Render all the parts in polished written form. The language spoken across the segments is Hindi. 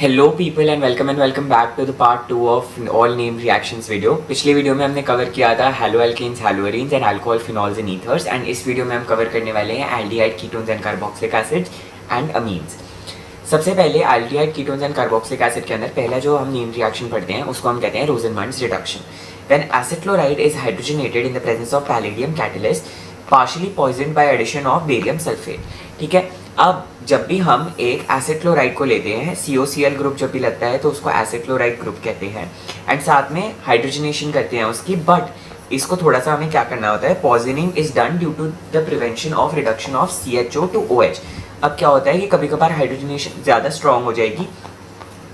Hello people and welcome back to the part 2 of all name reactions video. पिछले वीडियो में हमने कवर किया था haloalkanes, haloarenes and alcohol, phenols and ethers, and इस वीडियो में हम कवर करने वाले हैं aldehyde, ketones and carboxylic acids and amines. सबसे पहले aldehyde, ketones and carboxylic acid के अंदर पहला जो हम नेम रिएक्शन पढ़ते हैं उसको हम कहते हैं Rosenmund's reduction. When acid chloride is hydrogenated in the presence of palladium catalyst partially poisoned by addition of barium sulphate. ठीक है, अब जब भी हम एक एसिड क्लोराइड को लेते हैं, COCl ग्रुप जब भी लगता है तो उसको एसिड क्लोराइड ग्रुप कहते हैं, एंड साथ में हाइड्रोजनेशन करते हैं उसकी। बट इसको थोड़ा सा हमें क्या करना होता है, poisoning is done due to the prevention of reduction of CHO to OH। अब क्या होता है कि कभी कभार हाइड्रोजनेशन ज़्यादा स्ट्रॉन्ग हो जाएगी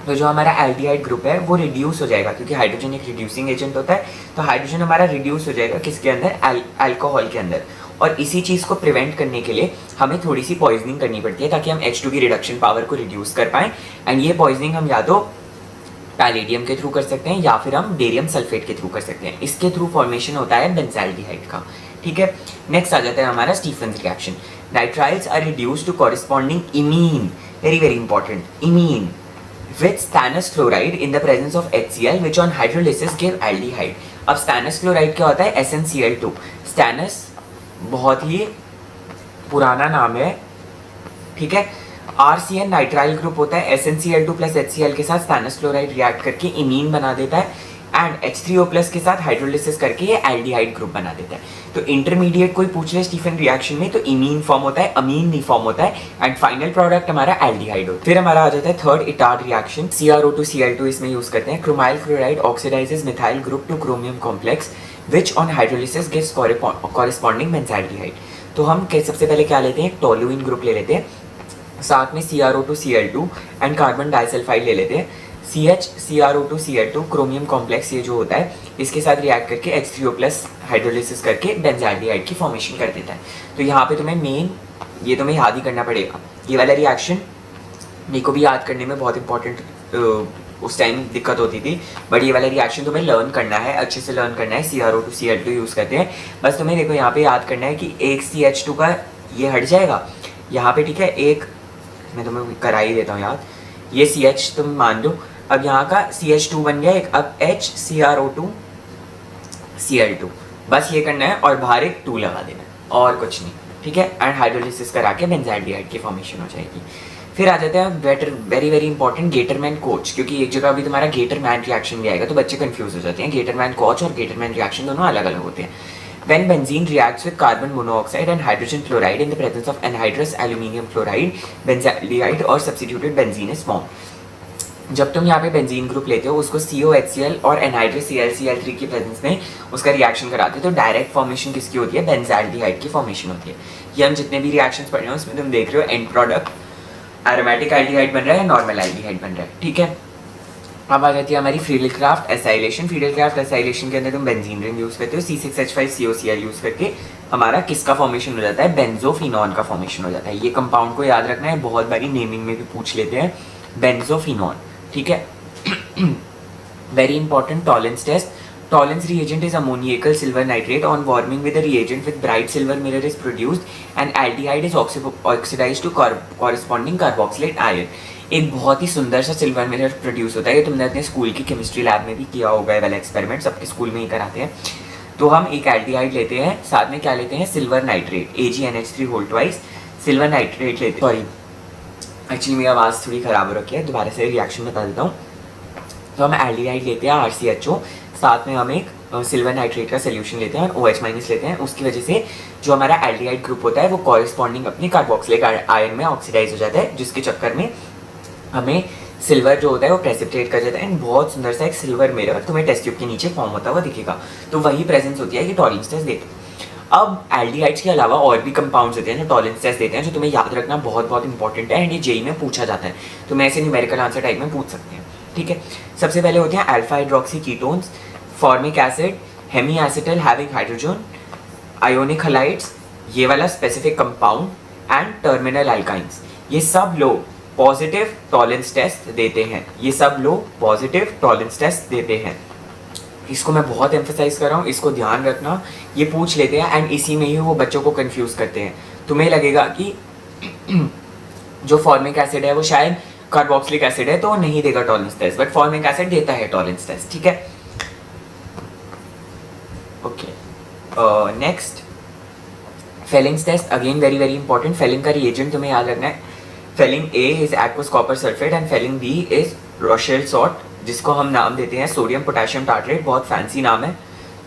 तो जो हमारा एल्डिहाइड ग्रुप है वो रिड्यूस हो जाएगा, क्योंकि हाइड्रोजन एक रिड्यूसिंग एजेंट होता है। तो हाइड्रोजन हमारा रिड्यूस हो जाएगा किसके अंदर, अल्कोहल के अंदर। और इसी चीज़ को प्रिवेंट करने के लिए हमें थोड़ी सी पॉइजनिंग करनी पड़ती है ताकि हम H2 की रिडक्शन पावर को रिड्यूस कर पाएँ। एंड ये पॉइजनिंग हम या तो पैलेडियम के थ्रू कर सकते हैं या फिर हम बेरियम सल्फेट के थ्रू कर सकते हैं। इसके थ्रू फॉर्मेशन होता है बेंजाल्डिहाइड का। ठीक है, नेक्स्ट आ जाता है हमारा Stephen's reaction. Nitriles are reduced to corresponding imine, very very important, imine with stannous chloride in the presence of HCl which on hydrolysis give aldehyde। अब stannous chloride क्या होता है, SnCl2। stannous बहुत ही पुराना नाम है, ठीक है। RCN नाइट्राइल ग्रुप होता है, SnCl2 प्लस HCl के साथ stannous chloride रिएक्ट करके इमीन बना देता है, एंड H3O प्लस के साथ हाइड्रोलिसिस करके ये एल्डिहाइड ग्रुप बना देता है। तो इंटरमीडिएट कोई पूछ ले स्टीफन रिएक्शन में तो इमीन फॉर्म होता है, अमीन नहीं फॉर्म होता है, एंड फाइनल प्रोडक्ट हमारा एल्डिहाइड होता है। फिर हमारा आ जाता है थर्ड इटार्ड रिएक्शन, CrO2Cl2 इसमें यूज करते हैं। Chromyl chloride oxidises methyl group two chromium complex which on hydrolysis gives corresponding benzaldehyde. तो हम सबसे पहले क्या लेते हैं, टोलुइन ग्रुप ले लेते हैं, साथ में CrO2Cl2 एंड कार्बन डाइसल्फाइड ले लेते हैं। CrO2Cl2 क्रोमियम कॉम्प्लेक्स ये जो होता है इसके साथ रिएक्ट करके H3O प्लस हाइड्रोलिसिस करके बेंजाल्डिहाइड की फॉर्मेशन कर देता है। तो यहाँ पे तुम्हें मेन ये तुम्हें याद ही करना पड़ेगा, ये वाला रिएक्शन मेरे को भी याद करने में बहुत इंपॉर्टेंट उस टाइम दिक्कत होती थी, बट ये वाला रिएक्शन तुम्हें लर्न करना है, अच्छे से लर्न करना है। CrO2Cl2 यूज़ करते हैं, बस तुम्हें देखो यहाँ पे याद करना है कि एक CH2 का ये हट जाएगा यहाँ पे, ठीक है। एक मैं तुम्हें करा ही देता हूँ याद, ये CH तुम मान लो, अब यहाँ का CH2 बन गया एक, अब HCrO2Cl2, बस ये करना है और बाहर एक 2 लगा देना है और कुछ नहीं, ठीक है। एंड हाइड्रोलिसिस करा के बेंजाल्डिहाइड की फॉर्मेशन हो जाएगी। फिर आ जाते हैं very very important Gattermann coach, क्योंकि एक जगह अभी तुम्हारा गेटरमैन रिएक्शन भी आएगा तो बच्चे कंफ्यूज हो जाते हैं। गेटरमैन कोच और गेटरमैन रिएक्शन दोनों अलग अलग होते हैं। When benzene reacts with carbon monoxide and hydrogen chloride in the presence of anhydrous aluminium chloride, benzaldehyde और substituted benzene is formed। जब तुम यहाँ पे बेंजीन ग्रुप लेते हो उसको COHCl और एनहाइड्रस ClCl3 की प्रेजेंस में उसका रिएक्शन कराते हो तो डायरेक्ट फॉर्मेशन किसकी होती है, बेंजाल्डिहाइड की फॉर्मेशन होती है। ये हम जितने भी रिएक्शंस पढ़ रहे हैं उसमें तुम देख रहे हो एंड प्रोडक्ट एरोमेटिक एल्डिहाइड बन रहा है, नॉर्मल एल्डिहाइड बन रहा है, ठीक है। अब आ जाती है हमारी फ्रीडलक्राफ्ट एसाइलेशन। फ्रीडलक्राफ्ट एसाइलेशन के अंदर तुम बेंजीन रिंग यूज़ करते हो, C6H5COCl यूज़ करके हमारा किसका फॉर्मेशन हो जाता है, बेंजोफिनॉन का फॉर्मेशन हो जाता है। ये कंपाउंड को याद रखना है, बहुत बारी नेमिंग में भी पूछ लेते हैं, बेंजोफिनॉन, ठीक है। Very important Tollens test. Tollens reagent is ammoniacal silver nitrate. On warming with a reagent with bright silver mirror is produced and aldehyde is oxidized to corresponding carboxylate ion। एक बहुत ही सुंदर सा सिल्वर मिरर प्रोड्यूस होता है, ये तुमने अपने स्कूल की केमिस्ट्री लैब में भी किया होगा, ये वाला एक्सपेरिमेंट सबके स्कूल में ही कराते हैं। तो हम एक एल्डिहाइड लेते हैं, साथ में क्या लेते हैं, silver nitrate, AgNH3 silver nitrate लेते हैं। सॉरी एक्चुअली मेरी आवाज़ थोड़ी ख़राब हो रखी है, दोबारा से रिएक्शन बता देता हूँ। तो हम एल्डिहाइड लेते हैं RCHO, साथ में हम एक सिल्वर नाइट्रेट का सोल्यूशन लेते हैं और OH- लेते हैं। उसकी वजह से जो हमारा एल्डिहाइड ग्रुप होता है वो कॉरेस्पॉन्डिंग अपने कार्बोक्सिलिक आयन में ऑक्सीडाइज हो जाता है, जिसके चक्कर में हमें सिल्वर जो होता है वो प्रेसिपिटेट कर जाता है एंड बहुत सुंदर सा एक सिल्वर मिरर तुम्हें टेस्ट ट्यूब के नीचे फॉर्म होता हुआ दिखेगा। तो वही प्रेजेंस होती है कि टॉलेंस टेस्ट देते हैं। अब एल्डिहाइड्स के अलावा और भी कंपाउंड्स होते हैं जो टॉलेंस टेस्ट देते हैं, जो तुम्हें याद रखना बहुत बहुत इंपॉर्टेंट है एंड ये जेई में पूछा जाता है, तो मैं ऐसे न्यूमेरिकल आंसर टाइप में पूछ सकते हैं, ठीक है। सबसे पहले होते हैं alpha hydroxy ketones, formic acid, hemi acetal having hydrogen, ionic halides, ये वाला specific compound and terminal alkynes. ये सब लोग पॉजिटिव टॉलेंस टेस्ट देते हैं, ये सब लोग पॉजिटिव टॉलेंस टेस्ट देते हैं। इसको मैं बहुत एम्फेसाइज कर रहा हूँ, इसको ध्यान रखना, ये पूछ लेते हैं एंड इसी में ही वो बच्चों को कंफ्यूज करते हैं। तुम्हें लगेगा कि जो फॉर्मिक एसिड है वो शायद कार्बोक्सिलिक एसिड है तो नहीं देगा Tollens test, but formic acid देता है टॉलरेंस टेस्ट, ठीक है। Okay, next Fehling's test, again very very important. Fehling का रिएजेंट तुम्हें याद रखना है। Fehling A is aqueous copper sulphate and Fehling B is Rochelle salt, जिसको हम नाम देते हैं सोडियम पोटेशियम टार्ट्रेट। बहुत फैंसी नाम है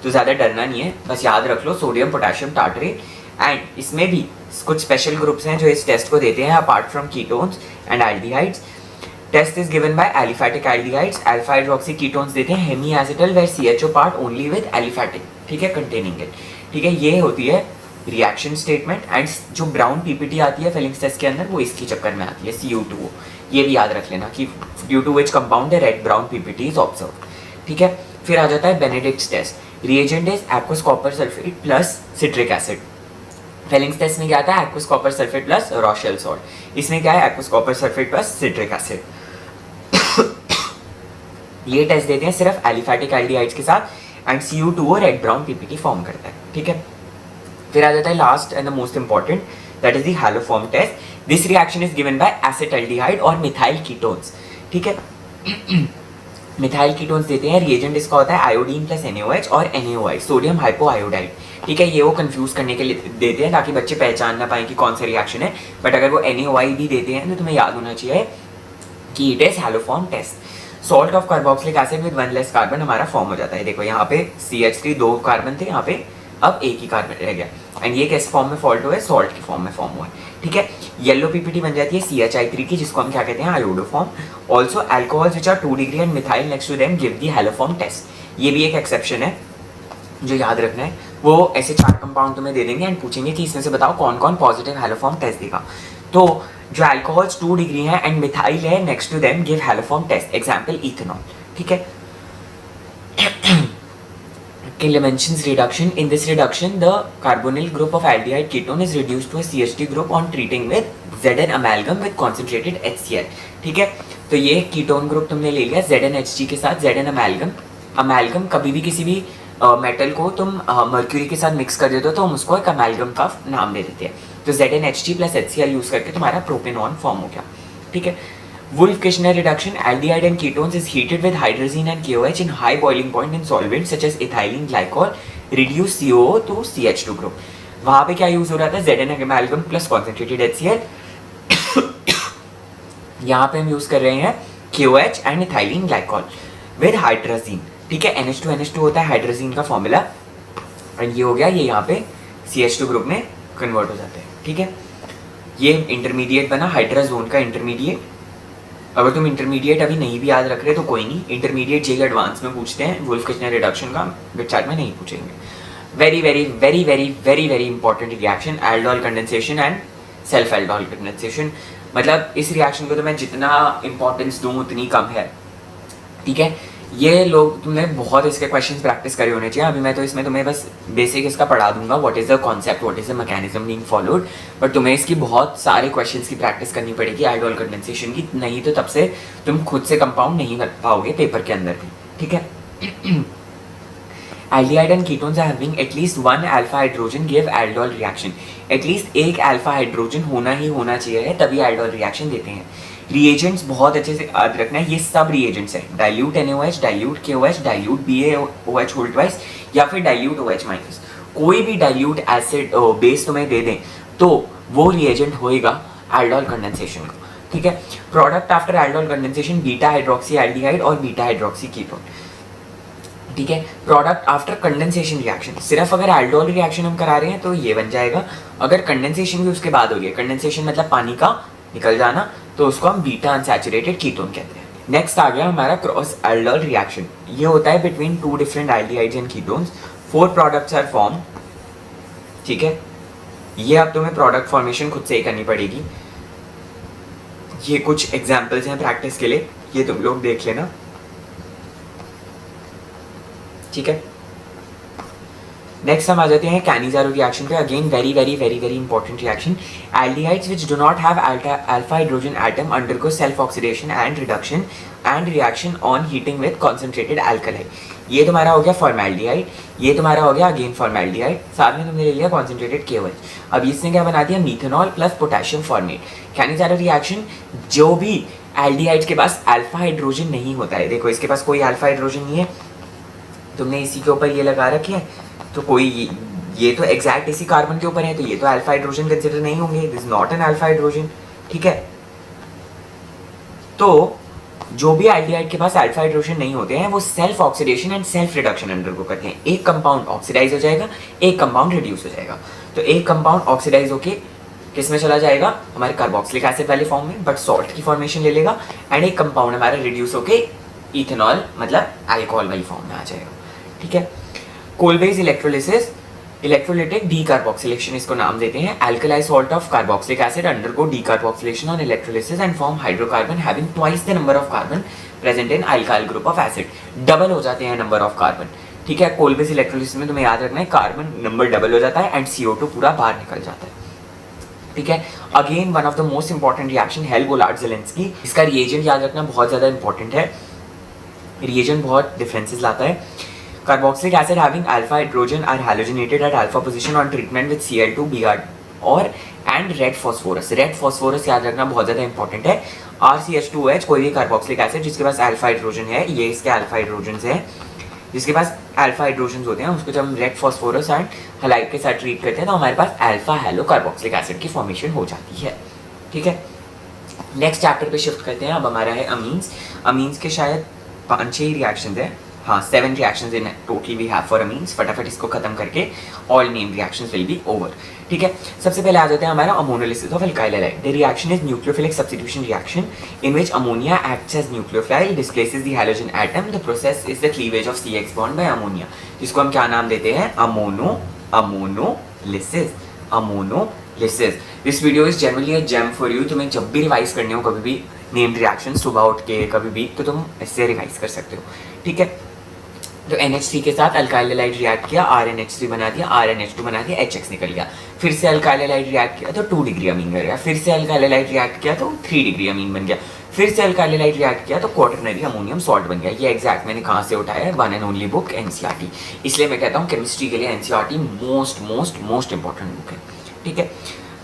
तो ज़्यादा डरना नहीं है, बस याद रख लो सोडियम पोटेशियम टार्ट्रेट। एंड इसमें भी कुछ स्पेशल ग्रुप्स हैं जो इस टेस्ट को देते हैं apart from ketones and aldehydes. Test is given by aliphatic aldehydes. Alpha hydroxy ketones देते हैं hemi acetal where CHO part only with aliphatic, ठीक है, कंटेनिंग इट, ठीक है। ये होती है रिएक्शन स्टेटमेंट। एंड जो ब्राउन पीपीटी आती है फेलिंग्स टेस्ट के अंदर वो इसकी चक्कर में आती है, CU2O। ये भी याद रख लेना कि ड्यू टू विच कंपाउंड है red brown PPT is observe, ठीक है। फिर आ जाता है Benedict's test. Reagent is aqueous copper sulphate plus citric acid. Fehling's test में क्या आता है? Aqueous copper sulphate plus Rochelle salt. इसमें क्या है? Aqueous copper sulphate plus citric acid. ये टेस्ट देते हैं सिर्फ एलिफैटिक एल्डिहाइड्स के साथ and CU2O red brown PPT form करता है, ठीक है। फिर आ जाता है last and the most important, that is the haloform test. This reaction is given by acetaldehyde और मिथाइल कीटोन्स, ठीक है। मिथाइल कीटोन्स देते हैं, रिएजेंट इसका होता है आयोडीन प्लस NaOH और NaOI सोडियम हाइपोआयोडाइड, ठीक है। ये वो कंफ्यूज करने के लिए देते हैं ताकि बच्चे पहचान ना पाए कि कौन सा रिएक्शन है, बट अगर वो NaOI भी देते हैं तो तुम्हें याद होना चाहिए कि it is haloform test. Salt of carboxylic acid with 1 less carbon हमारा फॉर्म हो जाता है। देखो यहाँ पे CH3 2 कार्बन थे, यहाँ पे अब एक ही कार्बन रह गया एंड ये किस फॉर्म में फॉल्ट हुआ है? सॉल्ट की फॉर्म में फॉर्म हुआ है, ठीक है। येलो पीपीटी बन जाती है CHI3 की, जिसको हम क्या कहते हैं? Iodoform. Also alcohols which are 2 degree and methyl next to them give the haloform test. ये भी एक एक्सेप्शन है जो याद रखना है। वो ऐसे 4 कंपाउंड तुम्हें दे देंगे एंड पूछेंगे कि इसमें से बताओ कौन कौन पॉजिटिव हैलोफॉर्म टेस्ट देगा। तो जो अल्कोहल्स 2 डिग्री है एंड मिथाइल है next to them give haloform test, example ethanol, ठीक है। Clemmensen's reduction. In this reduction, the carbonyl group of aldehyde ketone is reduced to a CH3 group on treating with Zn amalgam with concentrated HCl, ठीक है। तो ये कीटोन ग्रुप तुमने ले लिया ZnHg के साथ Zn amalgam। अमेलगम कभी भी किसी भी मेटल को तुम मर्क्यूरी के साथ मिक्स कर देते हो तो हम उसको एक अमेलगम का नाम दे देते हैं। तो ZnHg प्लस HCl यूज करके तुम्हारा प्रोपेनॉन फॉर्म हो गया, ठीक है। Wolff-Kishner reduction, aldehyde and ketones is heated with hydrazine and KOH in high boiling point in solvents such as ethylene glycol, reduce COO to CH2 group। वहाँ पे क्या यूज हो रहा था? Zn amalgam plus concentrated HCl। यहाँ पे हम यूज कर रहे हैं KOH and ethylene glycol with hydrazine, ठीक है। NH2NH2 होता है हाइड्रोजीन का फॉर्मूला एंड ये हो गया, ये यहाँ पे CH2 ग्रुप में कन्वर्ट हो जाते हैं, ठीक है। ये इंटरमीडिएट बना हाइड्राजोन का इंटरमीडिएट। अगर तुम इंटरमीडिएट अभी नहीं भी याद रख रहे तो कोई नहीं, इंटरमीडिएट जेई एडवांस में पूछते हैं, वुल्फ-किशनर रिडक्शन का बिट चार्ट में नहीं पूछेंगे। Very very very very very very important reaction, aldol condensation and self aldol condensation. मतलब इस रिएक्शन को तो मैं जितना इंपॉर्टेंस दूं उतनी कम है, ठीक है। ये लोग तुमने बहुत इसके क्वेश्चंस प्रैक्टिस करे होने चाहिए। अभी मैं तो इसमें तुम्हें बस बेसिक इसका पढ़ा दूंगा, what is the concept, what is the mechanism being followed, but तुम्हें इसकी बहुत सारे क्वेश्चंस की प्रैक्टिस करनी पड़ेगी एल्डोल कंडेंसेशन की, नहीं तो तब से तुम खुद से कंपाउंड नहीं कर पाओगे पेपर के अंदर भी, ठीक है। Aldehyde and ketones are having at least 1 alpha hydrogen give aldol reaction। At least एक अल्फा हाइड्रोजन होना ही होना चाहिए तभी aldol रिएक्शन देते हैं। रिएजेंट्स बहुत अच्छे से याद रखना है, ये सब रिएजेंट्स है, dilute NaOH, dilute KOH, dilute BaOH whole twice या फिर डाइल्यूट OH माइनस। कोई भी डाइल्यूट एसिड बेस तुम्हें दे दें तो वो रिएजेंट होएगा aldol कंडेंसेशन का, ठीक है। Product after aldol condensation beta hydroxy aldehyde और बीटा हाइड्रोक्सी कीटोन, ठीक है। प्रोडक्ट आफ्टर कंडेंसेशन रिएक्शन, सिर्फ अगर एल्डोल रिएक्शन हम करा रहे हैं तो ये बन जाएगा, अगर कंडेंसेशन भी उसके बाद हो गया, कंडेंसेशन मतलब पानी का निकल जाना, तो उसको हम बीटा अनसैचुरेटेड कीटोन कहते हैं। नेक्स्ट आ गया हमारा क्रॉस एल्डोल रिएक्शन। ये होता है between 2 different aldehydes and ketones, 4 products are form, ठीक है। ये अब तुम्हें प्रोडक्ट फॉर्मेशन खुद से ही करनी पड़ेगी। ये कुछ एग्जाम्पल्स हैं प्रैक्टिस के लिए, ये तुम लोग देख लेना, ठीक है। नेक्स्ट हम आ जाते हैं कैनिज़ारो रिएक्शन पे। Again very very very very important reaction. Aldehydes which do not have alpha hydrogen atom undergo self oxidation and reduction and reaction on heating with concentrated alkali. ये तुम्हारा हो गया फॉर्मेल्डिहाइड, ये तुम्हारा हो गया अगेन फॉर्मेल्डिहाइड, साथ में तुमने ले लिया कॉन्सेंट्रेटेड KOH। अब इसने क्या बना दिया? Methanol plus potassium format. Cannizzaro reaction, जो भी एल्डिहाइड्स के पास अल्फा हाइड्रोजन नहीं होता है। देखो इसके पास कोई अल्फा हाइड्रोजन नहीं है, तुमने इसी के ऊपर ये लगा रखे है, तो कोई ये तो एग्जैक्ट इसी कार्बन के ऊपर है, तो ये तो अल्फा हाइड्रोजन कंसिडर नहीं होंगे, this not an alpha hydrogen. ठीक है, तो जो भी एल्डिहाइड के पास अल्फा हाइड्रोजन नहीं होते हैं वो self oxidation and self reduction undergo करते हैं। एक कंपाउंड ऑक्सीडाइज हो जाएगा, एक कंपाउंड रिड्यूस हो जाएगा। तो एक कंपाउंड ऑक्सीडाइज होके किस में चला जाएगा, हमारे कार्बोक्सिलिक एसिड वाले फॉर्म में, बट सॉल्ट की फॉर्मेशन ले लेगा, एंड एक कंपाउंड हमारा रिड्यूस होके इथेनॉल मतलब अल्कोहल वाली फॉर्म में आ जाएगा। ठीक है, कोलबेज इलेक्ट्रोलिसिस, इलेक्ट्रोलिटिक डीकार्बोक्सिलेशन इसको नाम देते हैं। Alkali salt of carboxylic acid undergo decarboxylation on electrolysis and form hydrocarbon having twice the number of carbon present in alkyl group of acid. Double हो जाते हैं नंबर ऑफ कार्बन। ठीक है, कोलबेज इलेक्ट्रोलिसिस में तुम्हें याद रखना है कार्बन नंबर डबल हो जाता है एंड CO2 पूरा बाहर निकल जाता है। ठीक है, again one of the most important reaction Hell Volhard Zelinsky, इसका रिएजेंट याद रखना बहुत ज्यादा इंपॉर्टेंट है, रिएजेंट बहुत डिफरेंसेस लाता है। Carboxylic acid having alpha hydrogen are halogenated at alpha position on treatment with Cl2 Br और and red phosphorus। red phosphorus याद रखना बहुत ज़्यादा इंपॉर्टेंट है। RCH2OH कोई भी कार्बोक्सिलिक एसिड जिसके पास अल्फा हाइड्रोजन है, ये इसके अल्फा हाइड्रोजन है, जिसके पास अल्फा हाइड्रोजन होते हैं उसको जब हम रेड फॉस्फोरस एंड हलाइड के साथ ट्रीट करते हैं तो हमारे पास अल्फा हेलो कार्बोक्सिलिक एसिड की फॉर्मेशन हो जाती है। ठीक है, नेक्स्ट चैप्टर पे शिफ्ट करते हैं। अब हमारा है अमीन्स। अमीन्स के शायद 5-6 रिएक्शन है, हाँ 7 reactions in total we have for amines. फटाफट इसको खत्म करके all name reactions will be over. ठीक है, सबसे पहले आ जाते हैं हमारा ammonolysis of alkyl halide. The reaction is nucleophilic substitution reaction in which ammonia acts as nucleophile displaces the halogen atom. The process is the cleavage of CX bond by ammonia, जिसको हम क्या नाम देते हैं, ammonolysis. Ammonolysis. This video is generally a gem for you. तुम्हें जब भी रिवाइज करने हो कभी भी नेम्ड रिएक्शन सुबह उठ के कभी भी, तो तुम इससे रिवाइज कर सकते हो। ठीक है, तो NH3 के साथ अल्काइल हैलाइड रिएक्ट किया, RNH3 बना दिया, RNH2 बना दिया, HX निकल गया। फिर से अल्काइल हैलाइड रिएक्ट किया तो 2 डिग्री अमीन बन गया। फिर से अल्काइल हैलाइड रिएक्ट किया तो 3 डिग्री अमीन बन गया। फिर से अल्काइल हैलाइड रिएक्ट किया तो क्वाटरनरी अमोनियम सॉल्ट बन गया। ये एग्जैक्ट मैंने कहाँ से उठाया है, one and only book NCERT। इसलिए मैं कहता हूँ केमिस्ट्री के लिए NCERT मोस्ट इंपॉर्टेंट बुक है। ठीक है,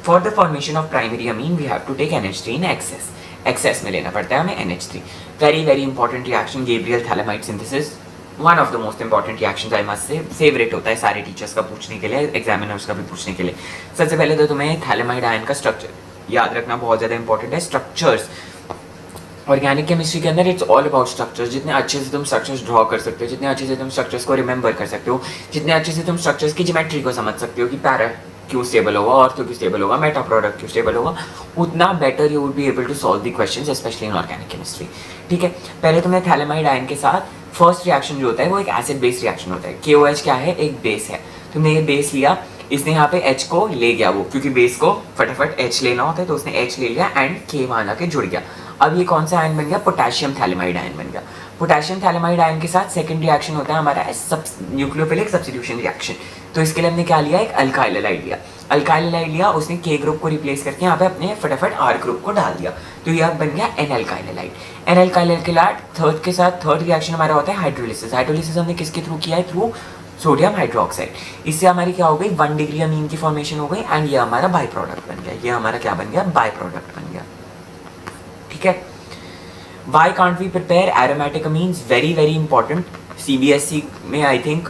for the formation of primary amine we have to take NH3 in excess में लेना पड़ता है हमें NH3। Very important reaction, Gabriel phthalimide synthesis, one of the most important reactions I must say, favourite होता है सारे टीचर्स का पूछने के लिए, एग्जामिनर्स का भी पूछने के लिए। सबसे पहले तो तुम्हें थैलेमाइड आयन का स्ट्रक्चर याद रखना बहुत ज़्यादा इंपॉर्टेंट है। स्ट्रक्चर्स, ऑर्गेनिक केमिस्ट्री के अंदर इट्स ऑल अबाउट स्ट्रक्चर्स। जितने अच्छे से तुम स्ट्रक्चर्स ड्रॉ कर सकते हो, जितने अच्छे से तुम स्ट्रक्चर्स को रिमेंबर कर सकते हो, जितने अच्छे से तुम स्ट्रक्चर्स की ज्योमेट्री को समझ सकते हो कि पैरा क्यों स्टेबल होगा, ऑर्थो क्यों स्टेबल होगा, मेटा प्रोडक्ट क्यों स्टेबल होगा, उतना better you would be able to solve the questions specially in organic chemistry. ठीक है, पहले तुम्हें थैलेमाइड आयन के साथ फर्स्ट रिएक्शन जो होता है वो एक एसिड बेस रिएक्शन होता है। KOH क्या है, एक बेस है। तुमने ये बेस लिया, इसने यहाँ पे H को ले गया, वो क्योंकि बेस को फटाफट H लेना होता है तो उसने H ले लिया एंड K वहाँ जाके जुड़ गया। अब ये कौन सा आयन बन गया, पोटेशियम थैलेमाइड आयन बन गया। पोटेशियम थैलेमाइड आयन के साथ सेकंड रिएक्शन होता है हमारा न्यूक्लियोफिलिक सब्स्टिट्यूशन रिएक्शन। तो इसके लिए हमने क्या लिया, एक अल्काइल हैलाइड लिया। अल्काइल हैलाइड लिया, उसने K ग्रुप को रिप्लेस करके यहाँ पे अपने फटाफट R ग्रुप को डाल दिया, तो यह बन गया N alkyl halide. N alkyl halide third के साथ थर्ड रिएक्शन हमारा होता है हाइड्रोलिसिस। हाइड्रोलिसिस हमने किसके थ्रू किया है, थ्रू सोडियम हाइड्रोक्साइड। इससे हमारी क्या हो गई, 1 डिग्री अमीन की फॉर्मेशन हो गई एंड ये हमारा बाई प्रोडक्ट बन गया। ये हमारा क्या बन गया, बाई प्रोडक्ट बन गया। ठीक है, why can't we prepare aromatic amines? very important। CBSE में आई थिंक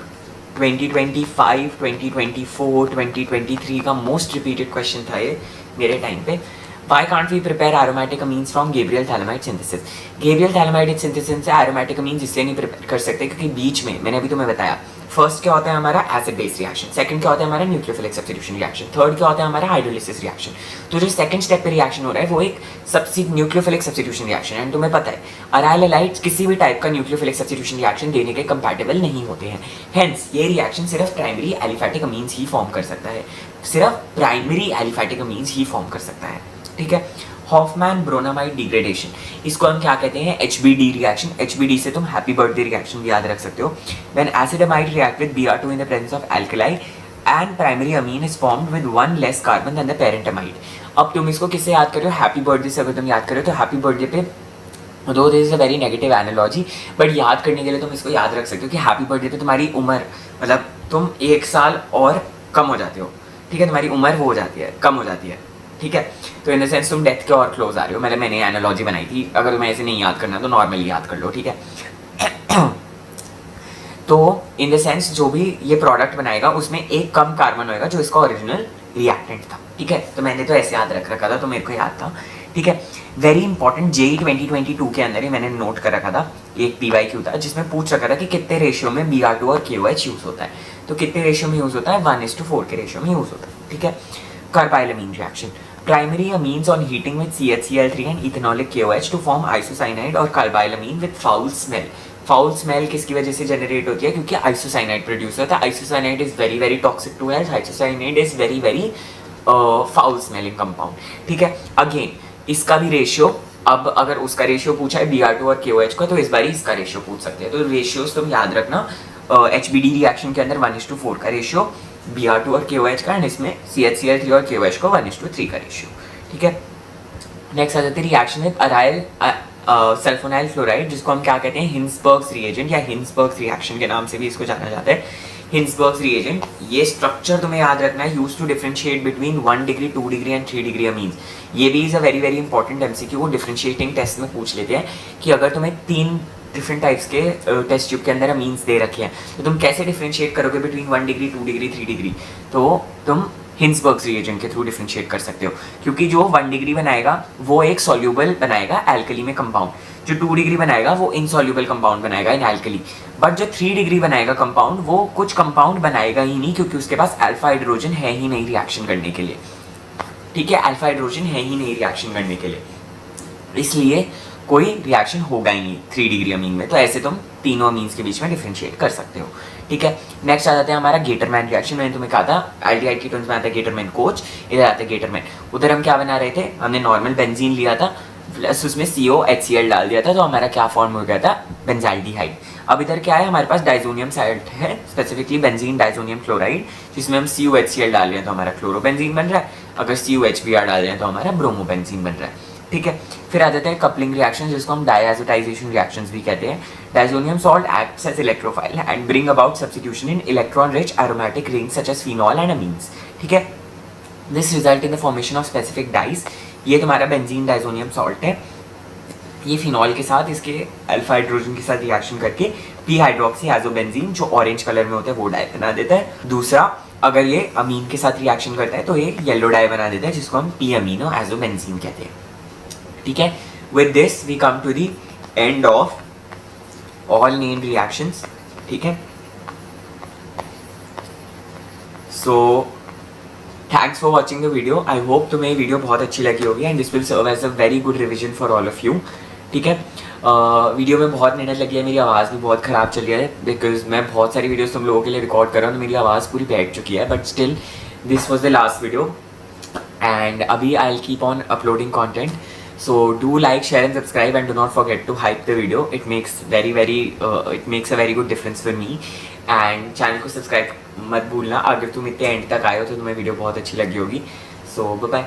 2025, 2024, 2023 का मोस्ट रिपीटेड क्वेश्चन था ये मेरे टाइम पे। Why can't we prepare aromatic amines from Gabriel thalamide synthesis? Gabriel thalamide synthesis से aromatic amines इसलिए नहीं प्रिपेयर कर सकते क्योंकि बीच में मैंने अभी तुम्हें बताया, फर्स्ट क्या होता है हमारा एसिड बेस रिएक्शन, सेकंड क्या होता है हमारा न्यूक्लियोफिलिक सब्स्टिट्यूशन रिएक्शन, थर्ड क्या होता है हमारा हाइड्रोलिसिस रिएक्शन। तो जो सेकंड स्टेप पे रिएक्शन हो रहा है वो एक न्यूक्लियोफिलिक सब्स्टिट्यूशन रिएक्शन है। एंड तुम्हें पता है अराइल हैलाइड्स किसी भी टाइप का न्यूक्लियोफिलिक सब्स्टिट्यूशन रिएक्शन देने के कंपैटिबल नहीं होते हैं। हेंस ये रिएक्शन सिर्फ प्राइमरी एलिफैटिक अमीन्स ही फॉर्म कर सकता है, सिर्फ प्राइमरी एलिफैटिक अमीन्स ही फॉर्म कर सकता है। ठीक है, हॉफमैन ब्रोनामाइड डिग्रेडेशन, इसको हम क्या कहते हैं, HBD रिएक्शन। HBD से तुम हैप्पी बर्थडे रिएक्शन भी याद रख सकते हो। When acid amide react with Br2 in the presence of alkali and primary amine is formed with 1 less carbon than the parent amide. अब तुम इसको किससे याद करो, हैप्पी बर्थडे से अगर तुम याद करो तो हैप्पी बर्थडे पे, दो this is a very negative analogy, but याद करने के लिए तुम इसको याद रख सकते हो कि हैप्पी बर्थडे पे तुम्हारी उम्र, मतलब तुम 1 साल और कम हो जाते हो। ठीक है, तुम्हारी उम्र वो हो जाती है, कम हो जाती है। ठीक है। तो इन द सेंस तुम डेथ के और क्लोज आ रहे हो, मतलब मैंने एनालॉजी बनाई थी, अगर तुम्हें ऐसे नहीं याद करना तो नॉर्मली याद कर लो, ठीक है। तो इन द सेंस जो भी ये प्रोडक्ट बनाएगा उसमें एक कम कार्बन होएगा जो इसका ओरिजिनल रिएक्टेंट था, ठीक है। तो मैंने तो ऐसे याद रख रखा था, तो मेरे को याद था, ठीक है। वेरी इंपॉर्टेंट जेई 2022 के अंदर ही मैंने नोट कर रखा था, एक PYQ था जिसमें पूछ रखा था कि कितने रेशियो में Br2 और KOH यूज होता है। तो कितने रेशियो में यूज होता है, 1:4 के रेशियो में यूज होता है, ठीक है। कार्बाइलमीन reaction, primary amines on heating with CHCl3 and ethanolic KOH to form isocyanide और कार्बाइलमीन with foul smell। Foul smell किसकी वजह से जनरेट होती है, क्योंकि आइसोसाइनाइड प्रोड्यूस होता है। Isocyanide is very very toxic to health, isocyanide is very very foul smelling compound, ठीक है। अगेन इसका भी रेशियो, अब अगर उसका रेशियो पूछा है Br2 और KOH का, तो इस बार इसका रेशियो पूछ सकते हैं। तो रेशियोज तुम याद रखना, HBD रिएक्शन के अंदर 1:4 का रेशियो Br2 और KOH का, एंड इसमें CHCl3 और KOH को 1:3 का रेशियो, ठीक है। नेक्स्ट आ जाती है reaction with aryl sulfonyl fluoride, जिसको हम क्या कहते हैं, हिंसबर्ग्स रिएजेंट या हिंसबर्ग्स रिएक्शन के नाम से भी इसको जाना जाता है, हिंसबर्ग्स रिएजेंट। ये स्ट्रक्चर तुम्हें याद रखना है, use to differentiate between 1 degree 2 degree and 3 degree amines. ये भी is a very very important MCQ, वो डिफरेंशिएटिंग टेस्ट में पूछ लेते हैं कि अगर तुम्हें 3 डिफरेंट टाइप्स के टेस्ट ट्यूब के अंदर अमीन्स दे रखे हैं, तो तुम कैसे डिफरेंशिएट करोगे बिटवीन 1 डिग्री 2 डिग्री 3 डिग्री, तो तुम हिंसबर्ग्स रिएजेंट के थ्रू डिफरेंशिएट कर सकते हो, क्योंकि जो 1 डिग्री बनाएगा वो एक सॉल्यूबल बनाएगा एल्कली में कंपाउंड, जो 2 डिग्री बनाएगा वो इनसॉल्यूबल कंपाउंड बनाएगा इन एल्कली, बट जो 3 डिग्री बनाएगा कंपाउंड वो कुछ कंपाउंड बनाएगा ही नहीं, क्योंकि उसके पास अल्फा हाइड्रोजन है ही नहीं रिएक्शन करने के लिए, ठीक है। अल्फा हाइड्रोजन है ही नहीं रिएक्शन करने के लिए, इसलिए कोई रिएक्शन होगा ही नहीं 3 डिग्री अमीन में। तो ऐसे तुम तीनों अमीन्स के बीच में डिफरेंशिएट कर सकते हो, ठीक है। नेक्स्ट आ जाते हैं हमारा गेटरमैन रिएक्शन। मैंने तुम्हें कहा था एल्डिहाइड कीटोन्स में आता है गेटरमैन कोच, इधर आता है गेटरमैन। उधर हम क्या बना रहे थे, हमने नॉर्मल बेंजीन लिया था प्लस उसमें COHCl डाल दिया था, तो हमारा क्या फॉर्म हो गया था, बेंजाल्डिहाइड। अब इधर क्या है, हमारे पास डाइजोनियम साल्ट है, स्पेसिफिकली बेंजीन डाइजोनियम क्लोराइड, जिसमें हम COHCl डाल रहे हैं तो हमारा क्लोरोबेंजीन बन रहा है, अगर COHBr डाल रहे हैं तो हमारा ब्रोमोबेंजीन बन रहा है, ठीक है। फिर आ जाते हैं कपलिंग रिएक्शन, जिसको हम डायजोटाइजेशन रिएक्शंस भी कहते हैं। Diazonium salt acts as electrophile and bring about substitution in electron rich aromatic rings such as phenol and amines, ठीक है। This result in the formation of specific dyes. ये तुम्हारा बेंजीन डाइजोनियम सॉल्ट है, ये फिनॉल के साथ इसके अल्फा हाइड्रोजन के साथ रिएक्शन करके पी हाइड्रोक्सी एजोबेंजीन जो ऑरेंज कलर में होता है वो डाई बना देता है। दूसरा, अगर ये अमीन के साथ रिएक्शन करता है तो ये येलो डाई बना देता है, जिसको हम पी अमीनो एजोबेंजीन कहते हैं, ठीक है। With this we come to the end of all named reactions, ठीक है। So thanks for watching the video. I hope तुम्हें वीडियो बहुत अच्छी लगी होगी and this will serve as a very good revision for all of you, ठीक है। वीडियो में बहुत मेहनत लगी है, मेरी आवाज़ भी बहुत ख़राब चल रही है बिकॉज मैं बहुत सारी वीडियोस तुम लोगों के लिए रिकॉर्ड कर रहा हूँ, तो मेरी आवाज़ पूरी बैठ चुकी है, but still this was the last video and अभी I will keep on uploading content. So do like, share and subscribe and do not forget to hype the video. It makes a very good difference for me. And channel को subscribe मत भूलना। अगर तुम इतने एंड तक आए हो तो तुम्हें वीडियो बहुत अच्छी लगी होगी। So bye bye.